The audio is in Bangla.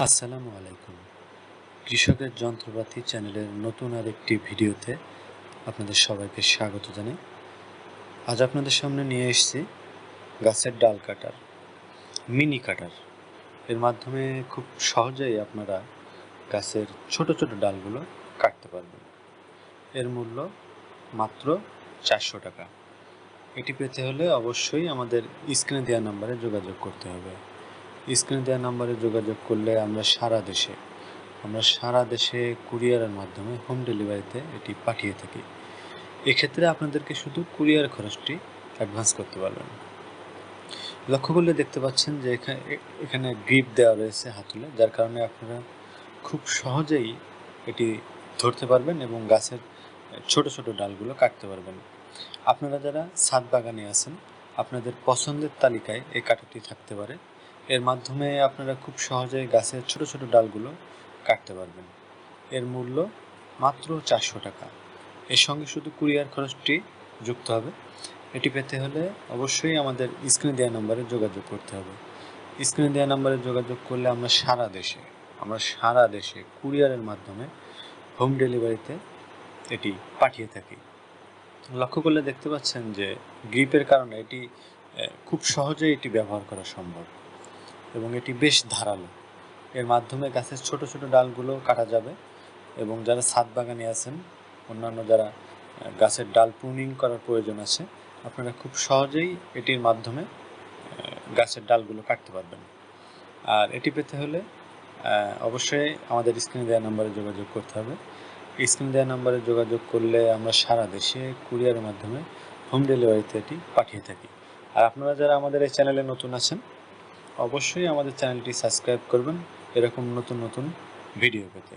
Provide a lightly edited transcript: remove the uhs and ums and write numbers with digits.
আসসালামু আলাইকুম। কৃষকের যন্ত্রপাতি চ্যানেলের নতুন আরেকটি ভিডিওতে আপনাদের সবাইকে স্বাগত জানাই। আজ আপনাদের সামনে নিয়ে এসেছি গাছের ডাল কাটার, মিনি কাটার। এর মাধ্যমে খুব সহজেই আপনারা গাছের ছোট ছোট ডালগুলো কাটতে পারবেন। এর মূল্য মাত্র 400 টাকা। এটি পেতে হলে অবশ্যই আমাদের স্ক্রিনে দেওয়া নাম্বারে যোগাযোগ করতে হবে। স্ক্রিনে দেওয়া নাম্বারে যোগাযোগ করলে আমরা সারা দেশে কুরিয়ারের মাধ্যমে হোম ডেলিভারিতে এটি পাঠিয়ে থাকি। এক্ষেত্রে আপনাদেরকে শুধু কুরিয়ার খরচটি অ্যাডভান্স করতে পারবেন। লক্ষ্য করলে দেখতে পাচ্ছেন যে এখানে গ্রিপ দেওয়া রয়েছে হাতলে, যার কারণে আপনারা খুব সহজেই এটি ধরতে পারবেন এবং গাছের ছোট ছোট ডালগুলো কাটতে পারবেন। আপনারা যারা ছাদ বাগানে আছেন, আপনাদের পছন্দের তালিকায় এই কাঁটাটি থাকতে পারে। এর মাধ্যমে আপনারা খুব সহজেই গাছের ছোট ছোট ডালগুলো কাটতে পারবেন। এর মূল্য মাত্র 400 টাকা। এর সঙ্গে শুধু কুরিয়ার খরচটি যুক্ত হবে। এটি পেতে হলে অবশ্যই আমাদের স্ক্রিনে দেওয়া নাম্বারে যোগাযোগ করতে হবে। স্ক্রিনে দেওয়া নাম্বারে যোগাযোগ করলে আমরা সারা দেশে কুরিয়ারের মাধ্যমে হোম ডেলিভারিতে এটি পাঠিয়ে থাকি। লক্ষ্য করলে দেখতে পাচ্ছেন যে গ্রিপের কারণে এটি খুব সহজেই এটি ব্যবহার করা সম্ভব এবং এটি বেশ ধারালো। এর মাধ্যমে গাছের ছোট ছোট ডালগুলো কাটা যাবে এবং যারা ছাদ বাগানে আছেন, অন্যান্য যারা গাছের ডাল প্রুনিং করার প্রয়োজন আছে, আপনারা খুব সহজেই এটির মাধ্যমে গাছের ডালগুলো কাটতে পারবেন। আর এটি পেতে হলে অবশ্যই আমাদের স্ক্রিনে দেওয়া নাম্বারে যোগাযোগ করতে হবে। স্ক্রিনে দেওয়া নাম্বারে যোগাযোগ করলে আমরা সারা দেশে কুরিয়ারের মাধ্যমে হোম ডেলিভারিতে এটি পাঠিয়ে থাকি। আর আপনারা যারা আমাদের এই চ্যানেলে নতুন আছেন, অবশ্যই আমাদের চ্যানেলটি সাবস্ক্রাইব করবেন এরকম নতুন নতুন ভিডিও পেতে।